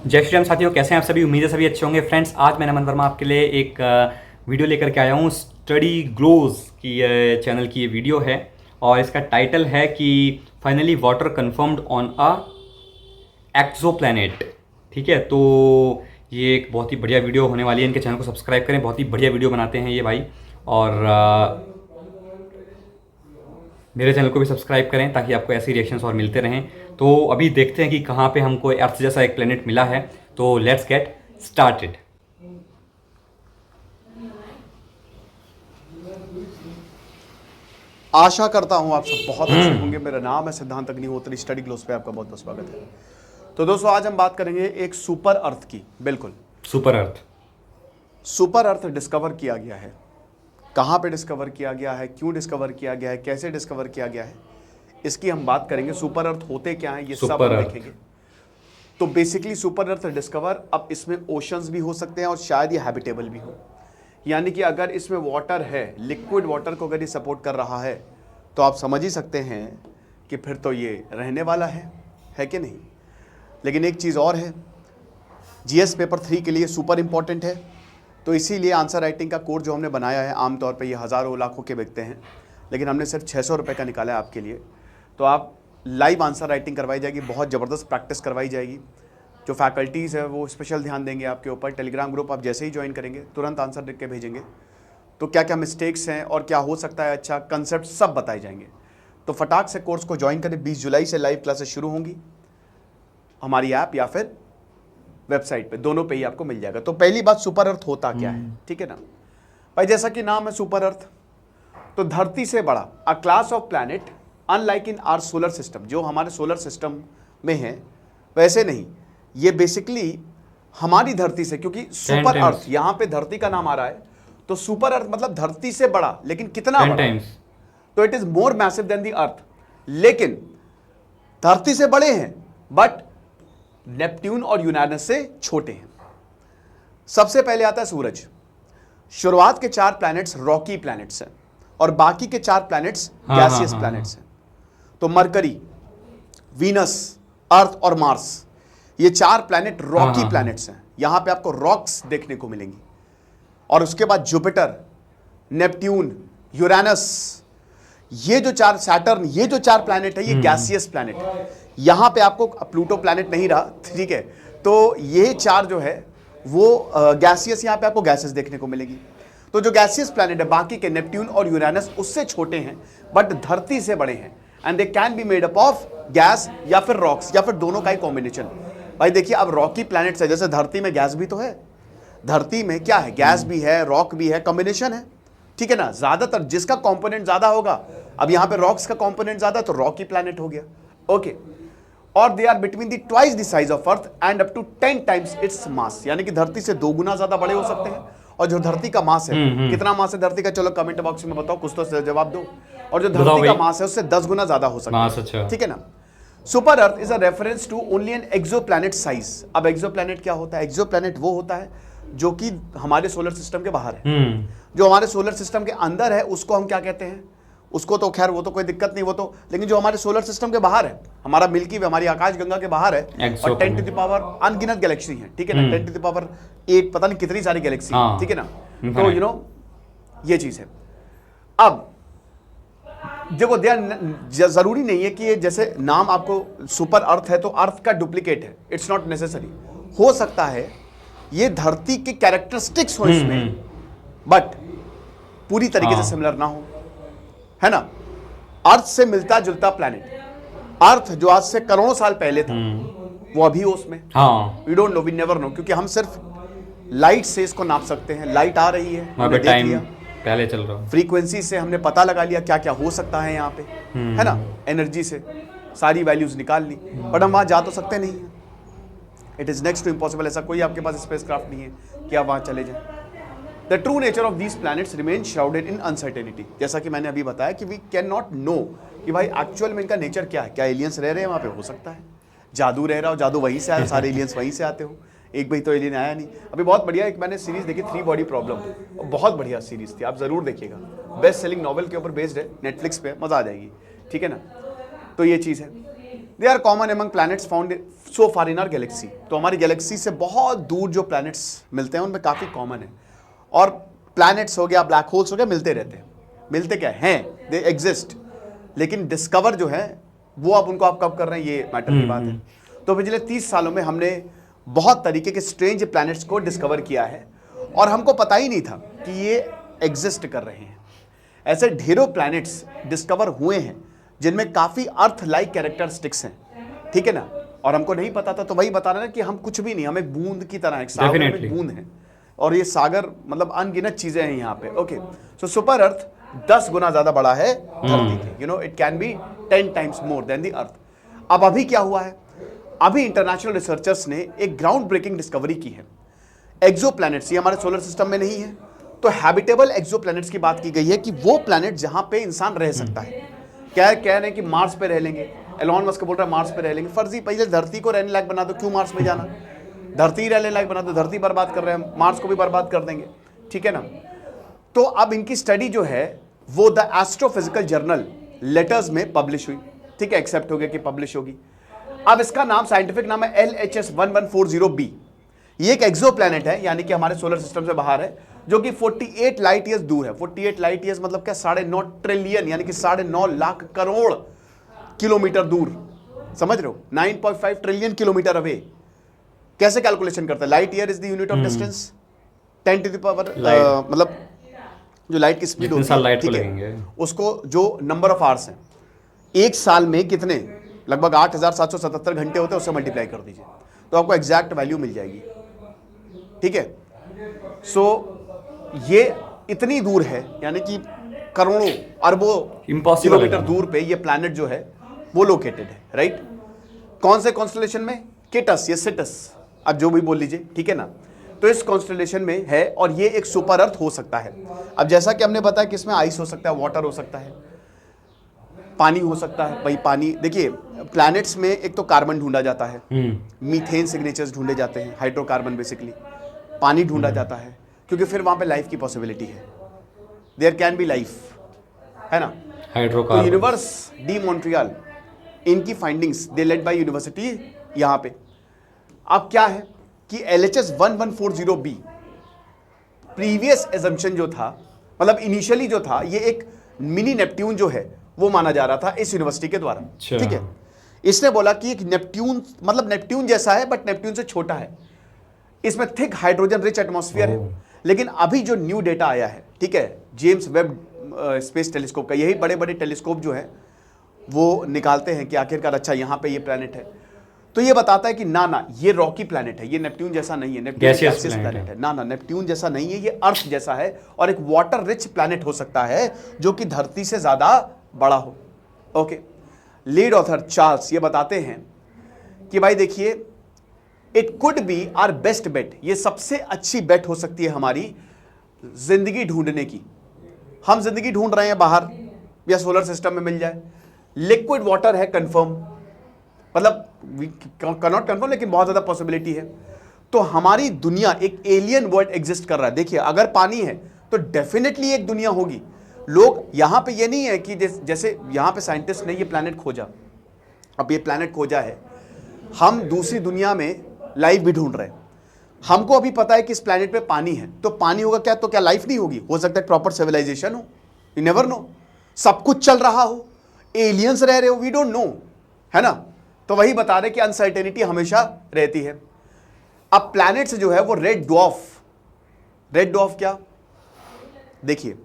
जय श्री राम साथियों, कैसे हैं आप सभी। उम्मीद है सभी अच्छे होंगे। फ्रेंड्स, आज मैं नमन वर्मा आपके लिए एक वीडियो लेकर के आया हूँ। स्टडी ग्लोज की चैनल की ये वीडियो है और इसका टाइटल है कि finally water confirmed on a exoplanet. ठीक है, तो ये एक बहुत ही बढ़िया वीडियो होने वाली है। इनके चैनल को सब्सक्राइब करें, बहुत ही बढ़िया वीडियो बनाते हैं ये भाई। और मेरे चैनल को भी सब्सक्राइब करें ताकि आपको ऐसे रिएक्शंस और मिलते रहें। तो अभी देखते हैं कि कहाँ पे हमको अर्थ जैसा एक प्लेनेट मिला है। तो लेट्स गेट स्टार्टेड। आशा करता हूं आप सब बहुत अच्छे होंगे। मेरा नाम है सिद्धांत अग्निहोत्री। स्टडी ग्लोस पे आपका बहुत बहुत स्वागत है। तो दोस्तों, आज हम बात करेंगे एक सुपर अर्थ की। बिल्कुल सुपर अर्थ। सुपर अर्थ डिस्कवर किया गया है। कहां पे डिस्कवर किया गया है, क्यों डिस्कवर किया गया है, कैसे डिस्कवर किया गया है, इसकी हम बात करेंगे। सुपर अर्थ होते क्या हैं ये सब हम देखेंगे। तो बेसिकली सुपर अर्थ डिस्कवर, अब इसमें ओशंस भी हो सकते हैं और शायद ये हैबिटेबल भी हो। यानी कि अगर इसमें वाटर है, लिक्विड वाटर को अगर ये सपोर्ट कर रहा है, तो आप समझ ही सकते हैं कि फिर तो ये रहने वाला है कि नहीं। लेकिन एक चीज़ और है, जीएस पेपर 3 के लिए सुपर इंपॉर्टेंट है। तो इसीलिए आंसर राइटिंग का कोर्स जो हमने बनाया है, आमतौर पे ये हज़ारों लाखों के बिकते हैं, लेकिन हमने सिर्फ 600 रुपये का निकाला है आपके लिए। तो आप लाइव आंसर राइटिंग करवाई जाएगी, बहुत ज़बरदस्त प्रैक्टिस करवाई जाएगी। जो फैकल्टीज़ है वो स्पेशल ध्यान देंगे आपके ऊपर। टेलीग्राम ग्रुप आप जैसे ही ज्वाइन करेंगे तुरंत आंसर लिख के भेजेंगे। तो क्या क्या मिस्टेक्स हैं और क्या हो सकता है, अच्छा कंसेप्ट सब बताए जाएंगे। तो फटाक से कोर्स को ज्वाइन करें। 20 जुलाई से लाइव क्लासेस शुरू होंगी, हमारी ऐप या फिर वेबसाइट पे, दोनों पे ही आपको मिल जाएगा। तो पहली बात, सुपर अर्थ होता क्या है, ठीक है ना भाई। जैसा कि नाम है सुपर अर्थ, तो धरती से बड़ा, a class of planet unlike in our solar system. जो हमारे सोलर सिस्टम में है वैसे नहीं, ये बेसिकली हमारी धरती से, क्योंकि सुपर अर्थ यहां पे धरती का नाम आ रहा है, तो सुपर अर्थ मतलब धरती से बड़ा। लेकिन कितना बड़ा? तो it is more massive then the earth. लेकिन धरती से बड़े हैं, बट नेपट्यून और यूरेनस से छोटे हैं। सबसे पहले आता है सूरज। शुरुआत के 4 प्लैनेट्स रॉकी प्लैनेट्स हैं और बाकी के 4 प्लैनेट्स गैसियस प्लैनेट्स हैं। तो मरकरी, वीनस, अर्थ और मार्स, ये 4 प्लैनेट रॉकी प्लैनेट्स हैं। यहां पे आपको रॉक्स देखने को मिलेंगी। और उसके बाद जुपिटर, नेपट्यून, यूरेनस, ये जो 4, सैटर्न, ये जो 4 प्लैनेट है ये गैसियस प्लैनेट है। यहां पे आपको प्लूटो प्लैनेट नहीं रहा, ठीक है। तो ये 4 जो है वो गैसियस, यहां पे आपको गैसेस देखने को मिलेगी। तो जो गैसियस प्लैनेट है, बाकी के नेपट्यून और यूरेनस उससे छोटे हैं बट धरती से बड़े हैं। And they can be made up of gas या फिर रॉक्स या फिर दोनों का ही कॉम्बिनेशन। भाई देखिए, अब रॉकी प्लैनेट्स है, जैसे धरती में गैस भी तो है, धरती में क्या है, गैस भी है, रॉक भी है, कॉम्बिनेशन है, ठीक है ना। ज्यादातर जिसका कंपोनेंट ज्यादा होगा, अब यहां पे रॉक्स का कंपोनेंट ज्यादा, तो रॉकी प्लैनेट हो गया। ओके। और they are between the twice the size of earth and up to 10 times its mass. यानी कि धरती से 2 गुना ज्यादा बड़े हो सकते हैं। और जो धरती का मास है, कितना मास है धरती का, चलो कमेंट बॉक्स में बताओ, कुछ तो जवाब दो। और जो धरती का मास है उससे 10 गुना ज्यादा हो सकता है, ठीक है ना। Super earth is a reference to only an exoplanet size. अब एक्सोप्लैनेट क्या होता है? एक्सोप्लैनेट वो होता है जो कि हमारे सोलर सिस्टम के बाहर है। जो हमारे सोलर सिस्टम के अंदर है उसको हम क्या कहते हैं? उसको तो खैर वो तो कोई दिक्कत नहीं, वो तो, लेकिन जो हमारे सोलर सिस्टम के बाहर है, हमारा मिल्की वे, हमारी आकाश गंगा के बाहर है, और 10 टू द पावर अनगिनत गैलेक्सी है, ठीक है ना। 10 टू द पावर 8 पता नहीं कितनी सारी गैलेक्सी, ठीक है ना। तो यू नो ये चीज है। अब देखो, जरूरी नहीं है कि ये जैसे नाम आपको सुपर अर्थ है तो अर्थ का डुप्लीकेट है, इट्स नॉट नेसेसरी। हो सकता है ये धरती के कैरेक्टरिस्टिक्स हो इसमें, बट पूरी तरीके से सिमिलर ना हो, है ना। अर्थ से मिलता जुलता प्लैनेट। अर्थ जो आज से करोड़ों साल पहले था, वो अभी हो उसमें। We don't know, we never know, क्योंकि हम सिर्फ लाइट से इसको नाप सकते हैं। लाइट आ रही है, हमने देख लिया, पहले चल रहा, फ्रीक्वेंसी से हमने पता लगा लिया क्या क्या हो सकता है यहाँ पे, है ना। एनर्जी से सारी वैल्यूज निकाल ली, बट हम वहां जा तो सकते नहीं है। It is next to impossible. ऐसा कोई आपके पास स्पेसक्राफ्ट नहीं है कि आप वहां चले जाएं। The true nature of these planets remain shrouded in uncertainty. जैसा कि मैंने अभी बताया कि वी कैन नॉट नो कि भाई एक्चुअल में इनका नेचर क्या है। क्या एलियंस रह रहे हैं वहाँ पे? हो सकता है जादू रह रहा हो, जादू वहीं से आया, सारे एलियंस वहीं से आते हो। एक भाई तो एलियन आया नहीं। अभी बहुत बढ़िया एक मैंने सीरीज देखी, 3 बॉडी प्रॉब्लम, बहुत बढ़िया सीरीज थी, आप जरूर देखिएगा। बेस्ट सेलिंग नॉवल के ऊपर बेस्ड है, नेटफ्लिक्स पे, मजा आ जाएगी, ठीक है ना। तो ये चीज़ है। They are common among planets found so far in our galaxy. तो हमारी गैलेक्सी से बहुत दूर जो प्लैनेट्स मिलते हैं उनमें काफ़ी कॉमन है। और प्लैनेट्स हो गया, ब्लैक होल्स हो गया, मिलते रहते हैं। मिलते क्या हैं, दे एग्जिस्ट, लेकिन डिस्कवर जो है वो आप उनको आप कब कर रहे हैं, ये मैटर की बात है। तो पिछले 30 सालों में हमने बहुत तरीके के स्ट्रेंज प्लैनेट्स को डिस्कवर किया है और हमको पता ही नहीं था कि ये एग्जिस्ट कर रहे हैं। ऐसे ढेरों प्लैनेट्स डिस्कवर हुए हैं जिनमें काफ़ी अर्थ लाइक कैरेक्टरिस्टिक्स हैं, ठीक है ना। और हमको नहीं पता था, तो वही बता रहे हैं कि हम कुछ भी नहीं, हम एक बूंद की तरह, एक सागर में एक बूंद है और ये सागर मतलब अनगिनत चीजें हैं यहाँ पे। ओके, सो सुपर अर्थ 10 गुना ज्यादा बड़ा है धरती के, you know it can be 10 times more than the अर्थ। अब अभी क्या हुआ है, अभी इंटरनेशनल रिसर्चर्स ने एक ग्राउंड ब्रेकिंग डिस्कवरी की है। एक्सोप्लैनेट्स, ये हमारे सोलर सिस्टम में नहीं है, तो हैबिटेबल एक्सोप्लैनेट्स की बात की गई है कि वो प्लैनेट जहां पे इंसान रह सकता है। क्या कह रहे हैं कि मार्स पे रह लेंगे, एलॉन मस्क बोल रहा है मार्स पे रह लेंगे। फर्जी, पहले धरती को रहने लायक बना दो, क्यों मार्स में जाना, धरती रहने लायक बना दो, धरती बर्बाद कर रहे हैं, मार्स को भी बर्बाद कर देंगे, ठीक है ना। तो अब इनकी स्टडी जो है वो द एस्ट्रोफिजिकल जर्नल लेटर्स में पब्लिश हुई, ठीक है, एक्सेप्ट हो गया कि पब्लिश होगी। अब इसका नाम, साइंटिफिक नाम है LHS 1140b। ये एक एक्सोप्लैनेट है, यानी कि हमारे सोलर सिस्टम से बाहर है, जो कि 48 लाइट ईयर्स दूर है। 48 लाइट ईयर्स मतलब क्या, 9.5 ट्रिलियन यानी कि 9.5 लाख करोड़ किलोमीटर दूर, समझ रहे हो, 9.5 ट्रिलियन किलोमीटर अवे। कैसे कैलकुलेशन करते हैं, light year is the unit of distance, 10 to the power, मतलब जो लाइट की स्पीड होती है, ठीक है, उसको जो नंबर ऑफ आवर्स हैं, एक साल में कितने, लगभग 8777 घंटे होते हैं, उससे मल्टीप्लाई कर दीजिए तो आपको एग्जैक्ट वैल्यू मिल जाएगी, ठीक है। सो ये इतनी दूर है, यानी कि करोड़ों अरबों किलोमीटर दूर पे ये प्लैनेट जो है वो लोकेटेड है, राइट। कौन से कॉन्स्टेलेशन में, केटस या सिटस, अब जो भी बोल लीजिए, ठीक है ना। तो इस कॉन्स्टेलेशन में है और ये एक सुपर अर्थ हो सकता है। अब जैसा कि हमने बताया कि इसमें आइस हो सकता है, वाटर हो सकता है, पानी हो सकता है। भाई पानी, देखिए प्लैनेट्स में एक तो कार्बन ढूंढा जाता है, मीथेन सिग्नेचर्स ढूंढे जाते हैं, हाइड्रोकार्बन बेसिकली, पानी ढूंढा जाता है, क्योंकि फिर वहां पे लाइफ की पॉसिबिलिटी है, देयर कैन बी लाइफ, है ना। तो यूनिवर्स डी मॉन्ट्रियल, इनकी findings they led by university यहां पे। अब क्या है कि LHS 1140b प्रीवियस एजम्पशन जो था, मतलब इनिशियली जो था, ये एक मिनी नेपट्यून जो है वो माना जा रहा था इस यूनिवर्सिटी के द्वारा, ठीक है। इसने बोला कि एक नेपट्यून, मतलब नेपट्यून जैसा है बट नेपट्यून से छोटा है, इसमें थिक हाइड्रोजन रिच एटमॉस्फेयर है। लेकिन अभी जो न्यू डेटा आया है, ठीक है, जेम्स वेब स्पेस टेलीस्कोप का, यही बड़े बड़े टेलीस्कोप जो है वो निकालते हैं कि आखिरकार अच्छा यहाँ पे ये प्लैनेट है, तो ये बताता है कि ना ये रॉकी प्लैनेट है, ये नेपट्यून जैसा नहीं है, नेपट्यून गैसियस प्लैनेट है, ना नेपट्यून जैसा नहीं है, ये अर्थ जैसा है और एक वाटर रिच प्लैनेट हो सकता है जो कि धरती से ज्यादा बड़ा हो। ओके, लीड ऑथर चार्ल्स ये बताते हैं कि भाई देखिए, it could be our best bet, ये सबसे अच्छी बेट हो सकती है हमारी जिंदगी ढूंढने की। हम जिंदगी ढूंढ रहे हैं बाहर या सोलर सिस्टम में मिल जाए, लिक्विड वाटर है कंफर्म, मतलब नॉट कंफर्म लेकिन बहुत ज्यादा पॉसिबिलिटी है। तो हमारी दुनिया, एक एलियन वर्ल्ड एग्जिस्ट कर रहा है। देखिए अगर पानी है तो डेफिनेटली एक दुनिया होगी। लोग यहां पे ये नहीं है कि जैसे यहां पे साइंटिस्ट ने ये प्लैनेट खोजा, अब ये प्लैनेट खोजा है, हम दूसरी दुनिया में लाइफ भी ढूंढ रहे हैं। हमको अभी पता है कि इस प्लैनेट पे पानी है, तो पानी होगा क्या, तो क्या लाइफ नहीं होगी? हो सकता है प्रॉपर सिविलाइजेशन हो, यू नेवर नो, सब कुछ चल रहा हो, एलियंस रह रहे हो, वी डोंट नो, है ना। तो वही बता रहे कि अनसर्टेनिटी हमेशा रहती है। अब प्लैनेट्स जो है वो रेड ड्वार्फ क्या, देखिए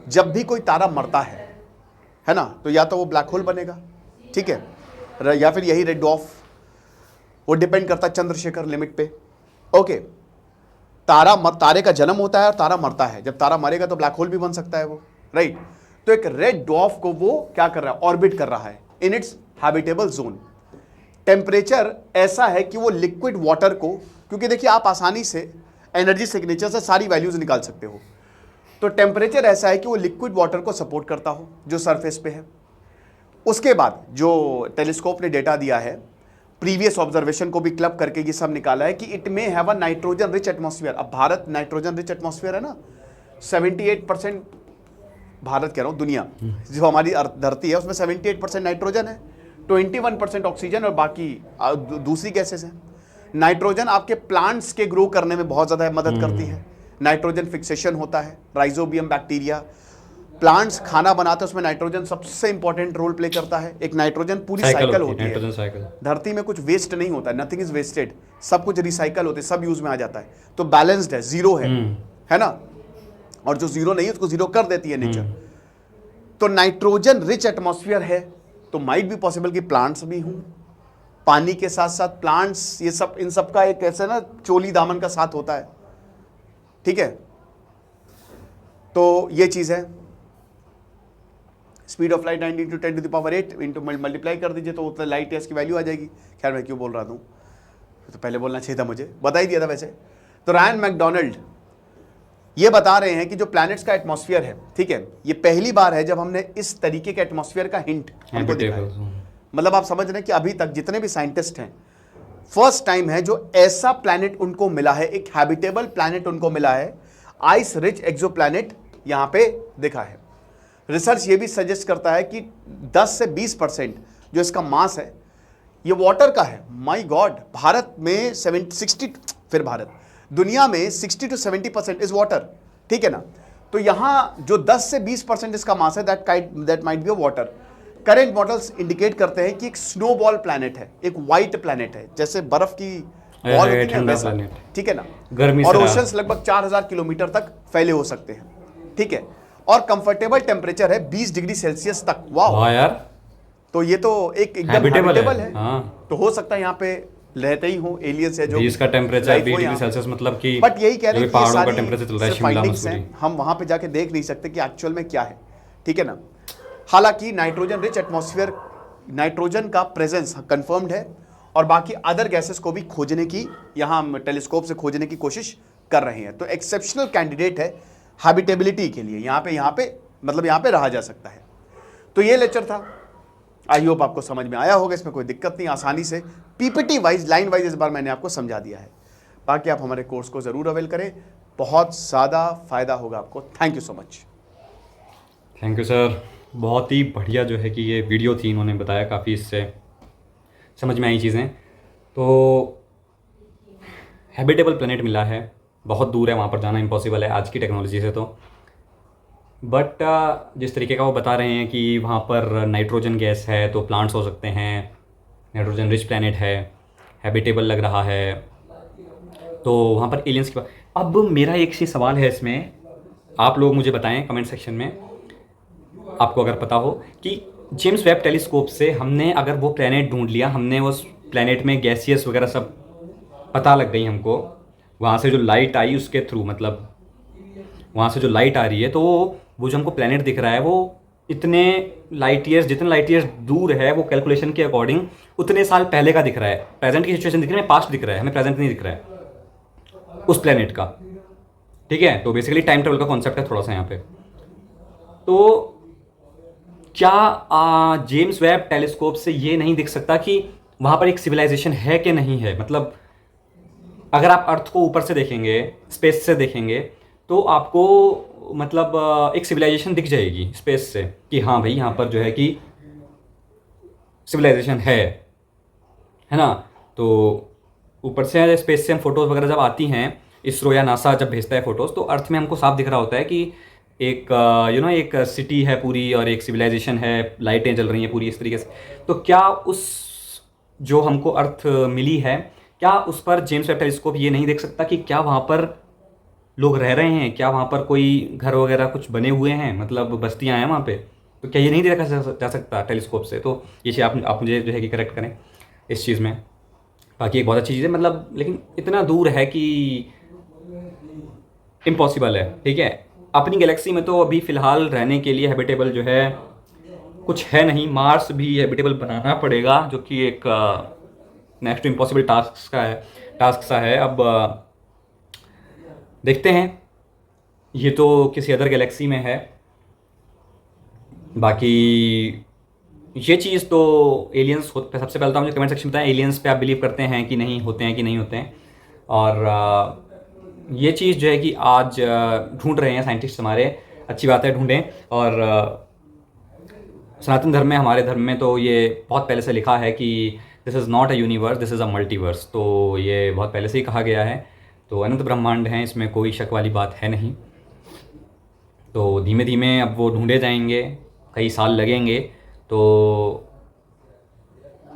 जब भी कोई तारा मरता है ना, तो या तो वो ब्लैक होल बनेगा, ठीक है, या फिर यही रेड ड्वार्फ, वो डिपेंड करता है चंद्रशेखर लिमिट पे। ओके, तारे का जन्म होता है और तारा मरता है, जब तारा मरेगा तो ब्लैक होल भी बन सकता है वो, राइट। तो एक रेड ड्वार्फ को वो क्या कर रहा है, ऑर्बिट कर रहा है in its habitable zone. Temperature ऐसा है कि वो लिक्विड वाटर को, क्योंकि देखिए आप आसानी से एनर्जी सिग्नेचर से सारी वैल्यूज निकाल सकते हो, तो टेम्परेचर ऐसा है कि वो लिक्विड वाटर को सपोर्ट करता हो जो सरफेस पे है। उसके बाद जो टेलीस्कोप ने डेटा दिया है, प्रीवियस ऑब्जर्वेशन को भी क्लब करके ये सब निकाला है कि it may have a nitrogen rich atmosphere. अब भारत नाइट्रोजन रिच एटमॉस्फेयर है ना, 78%, भारत कह रहा हूं दुनिया, जो हमारी धरती है उसमें 78% नाइट्रोजन है, 21% ऑक्सीजन और बाकी दूसरी गैसेस हैं। नाइट्रोजन आपके प्लांट्स के ग्रो करने में बहुत ज़्यादा मदद करती है। नाइट्रोजन फिक्सेशन होता है, राइजोबियम बैक्टीरिया, प्लांट्स खाना बनाते हैं उसमें नाइट्रोजन सबसे इंपॉर्टेंट रोल प्ले करता है। एक नाइट्रोजन पूरी साइकिल होती है, धरती में कुछ वेस्ट नहीं होता है, नथिंग इज वेस्टेड, सब कुछ रिसाइकल होते हैं, सब यूज में आ जाता है, तो बैलेंस्ड है, जीरो है ना। और जो जीरो नहीं है उसको जीरो कर देती है नेचर। तो नाइट्रोजन रिच एटमॉस्फेयर है, तो माइट भी पॉसिबल कि प्लांट्स भी हों, पानी के साथ साथ प्लांट्स, ये सब, इन सब का एक ऐसे ना चोली दामन का साथ होता है, ठीक है। तो ये चीज है। Speed of light 9 × 10⁸ into multiply कर दीजिए तो उतना लाइट है इसकी वैल्यू आ जाएगी। खैर मैं क्यों बोल रहा हूँ, तो पहले बोलना चाहिए था, मुझे बता ही दिया था वैसे। तो रायन मैकडोनाल्ड ये बता रहे हैं कि जो प्लैनेट्स का एटमॉस्फेयर है, ठीक है, ये पहली बार है जब हमने इस तरीके के एटमॉस्फेयर का हिंट हमको दिखाया। मतलब आप समझ रहे हैं कि अभी तक जितने भी साइंटिस्ट हैं, फर्स्ट टाइम है जो ऐसा प्लैनेट उनको मिला है, एक हैबिटेबल प्लैनेट उनको मिला है, आइस रिच एक्सोप्लैनेट यहां पे दिखा है। रिसर्च ये भी सजेस्ट करता है कि 10 से 20% जो इसका मास है ये वाटर का है। माय गॉड, भारत में 60, फिर भारत, दुनिया में 60 to 70% इज वाटर, ठीक है ना। तो यहां जो 10 से 20% इसका मास है, that might be water. Current models indicate करते हैं कि एक स्नोबॉल प्लैनेट है, एक व्हाइट प्लैनेट है, जैसे बर्फ की बॉल होती है वैसा, ठीक है ना। और ओशंस लगभग 4000 किलोमीटर तक फैले हो सकते हैं, ठीक है। और कंफर्टेबल टेम्परेचर है 20 डिग्री सेल्सियस तक। वाह यार, तो ये तो एक एकदम हैबिटेबल है। हाँ। तो हो सकता है यहाँ पे रहते ही हो एलियंस है जो 20 का टेम्परेचर, 20 डिग्री सेल्सियस, मतलब कि बट यही कह रहे हैं कि पहाड़ों का टेम्परेचर चल रहा है शिमला मसूरी, हम वहां पे जाके देख नहीं सकते कि एक्चुअल में क्या है, ठीक है ना। हालांकि नाइट्रोजन रिच एटमॉस्फेयर, नाइट्रोजन का प्रेजेंस कंफर्म्ड है और बाकी अदर गैसेस को भी खोजने की, यहाँ हम टेलीस्कोप से खोजने की कोशिश कर रहे हैं। तो एक्सेप्शनल कैंडिडेट है हैबिटेबिलिटी के लिए, यहाँ पे मतलब यहाँ पे रहा जा सकता है। तो ये लेक्चर था, आई होप आपको समझ में आया होगा, इसमें कोई दिक्कत नहीं, आसानी से पीपीटी वाइज, लाइन वाइज इस बार मैंने आपको समझा दिया है। बाकी आप हमारे कोर्स को ज़रूर अवेल करें, बहुत ज़्यादा फायदा होगा आपको। Thank you so much. Thank you sir, बहुत ही बढ़िया जो है कि ये वीडियो थी, इन्होंने बताया, काफ़ी इससे समझ में आई चीज़ें। तो हैबिटेबल प्लेनेट मिला है, बहुत दूर है, वहाँ पर जाना इम्पॉसिबल है आज की टेक्नोलॉजी से। तो बट जिस तरीके का वो बता रहे हैं कि वहाँ पर नाइट्रोजन गैस है तो प्लांट्स हो सकते हैं, नाइट्रोजन रिच प्लेनेट है, हैबिटेबल लग रहा है, तो वहाँ पर एलियंस की। अब मेरा एक ही सवाल है इसमें, आप लोग मुझे बताएं कमेंट सेक्शन में, आपको अगर पता हो कि जेम्स वेब टेलीस्कोप से हमने अगर वो प्लेनेट ढूंढ लिया, हमने उस प्लेनेट में गैसियस वगैरह सब पता लग गई हमको, वहाँ से जो लाइट आई उसके थ्रू, मतलब वहाँ से जो लाइट आ रही है, तो वो जो हमको प्लेनेट दिख रहा है वो इतने लाइट ईयर्स, जितने लाइट ईयर्स दूर है वो कैलकुलेशन के अकॉर्डिंग उतने साल पहले का दिख रहा है। प्रेजेंट की सिचुएशन दिख रही है, पास्ट दिख रहा है, हमें प्रेजेंट नहीं दिख रहा है उस प्लेनेट का, ठीक है। तो बेसिकली टाइम ट्रेवल का कॉन्सेप्ट है थोड़ा सा यहाँ पे। तो क्या जेम्स वेब टेलीस्कोप से ये नहीं दिख सकता कि वहाँ पर एक सिविलाइजेशन है कि नहीं है? मतलब अगर आप अर्थ को ऊपर से देखेंगे, स्पेस से देखेंगे, तो आपको मतलब एक सिविलाइजेशन दिख जाएगी स्पेस से कि हाँ भाई यहाँ पर जो है कि सिविलाइजेशन है ना। तो ऊपर से स्पेस से हम फोटोज़ वगैरह जब आती हैं, इसरो या नासा जब भेजता है फोटोज़, तो अर्थ में हमको साफ दिख रहा होता है कि एक एक सिटी है पूरी और एक सिविलाइजेशन है, लाइटें जल रही हैं पूरी इस तरीके से। तो क्या उस जो हमको अर्थ मिली है, क्या उस पर जेम्स वेब टेलीस्कोप ये नहीं देख सकता कि क्या वहाँ पर लोग रह रहे हैं, क्या वहाँ पर कोई घर वगैरह कुछ बने हुए हैं, मतलब बस्तियाँ हैं वहाँ पे? तो क्या ये नहीं देखा जा सकता टेलीस्कोप से? तो ये चीज़ आप मुझे जो है कि करेक्ट करें इस चीज़ में। बाकी एक बहुत अच्छी चीज़ है, मतलब लेकिन इतना दूर है कि इम्पॉसिबल है, ठीक है। अपनी गैलेक्सी में तो अभी फ़िलहाल रहने के लिए हैबिटेबल जो है कुछ है नहीं, मार्स भी हैबिटेबल बनाना पड़ेगा, जो कि एक नेक्स्ट टू इम्पॉसिबल टास्क सा है। अब देखते हैं, ये तो किसी अदर गैलेक्सी में है। बाकी ये चीज़ तो एलियंस सबसे पहले तो मुझे कमेंट सेक्शन में बताएं, एलियंस पे आप बिलीव करते हैं कि नहीं होते हैं। और ये चीज़ जो है कि आज ढूंढ रहे हैं साइंटिस्ट हमारे, अच्छी बात है, ढूंढें। और सनातन धर्म में, हमारे धर्म में तो ये बहुत पहले से लिखा है कि this is not a universe, this is a multiverse. तो ये बहुत पहले से ही कहा गया है। तो अनंत ब्रह्मांड हैं, इसमें कोई शक वाली बात है नहीं। तो धीमे धीमे अब वो ढूंढे जाएंगे, कई साल लगेंगे। तो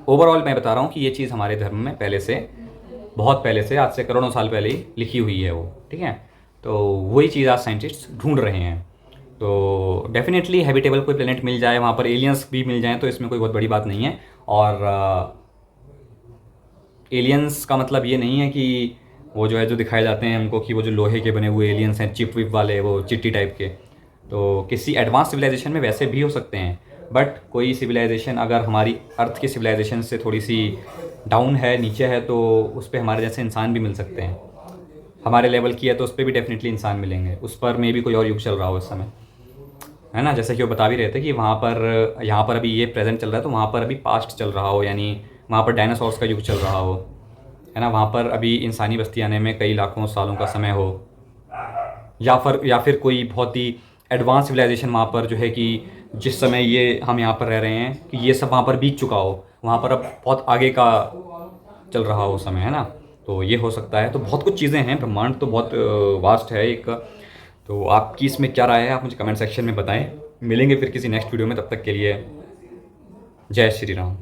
ओवरऑल मैं बता रहा हूँ कि ये चीज़ हमारे धर्म में पहले से, बहुत पहले से, आज से करोड़ों साल पहले ही लिखी हुई है वो, ठीक है। तो वही चीज़ आज साइंटिस्ट ढूंढ रहे हैं। तो डेफिनेटली हैबिटेबल कोई प्लेनेट मिल जाए, वहाँ पर एलियंस भी मिल जाएँ, तो इसमें कोई बहुत बड़ी बात नहीं है। और एलियंस का मतलब ये नहीं है कि वो जो है, जो दिखाए जाते हैं हमको कि वो जो लोहे के बने हुए एलियंस हैं, चिप विप वाले, वो चिट्टी टाइप के। तो किसी एडवांस सिविलाइजेशन में वैसे भी हो सकते हैं, बट कोई सिविलाइजेशन अगर हमारी अर्थ की सिविलाइजेशन से थोड़ी सी डाउन है, नीचे है, तो उस पर हमारे जैसे इंसान भी मिल सकते हैं। हमारे लेवल की है तो उस पर भी डेफिनेटली इंसान मिलेंगे। उस पर मे भी कोई और युग चल रहा हो इस समय, है ना। जैसे कि वो बता भी रहे थे कि वहाँ पर, यहाँ पर अभी ये प्रेजेंट चल रहा है, तो वहाँ पर अभी पास्ट चल रहा हो, यानी वहाँ पर डायनासोर्स का युग चल रहा हो, है ना। वहाँ पर अभी इंसानी बस्ती आने में कई लाखों सालों का समय हो, या फिर कोई बहुत ही एडवांस सिविलाइजेशन वहाँ पर जो है कि जिस समय ये हम यहाँ पर रह रहे हैं कि ये सब वहाँ पर बीत चुका हो, वहाँ पर अब बहुत आगे का चल रहा हो समय, है ना। तो ये हो सकता है। तो बहुत कुछ चीज़ें हैं, ब्रह्मांड तो बहुत वास्ट है एक। तो आपकी इसमें क्या राय है, आप मुझे कमेंट सेक्शन में बताएं। मिलेंगे फिर किसी नेक्स्ट वीडियो में, तब तक के लिए जय श्री राम।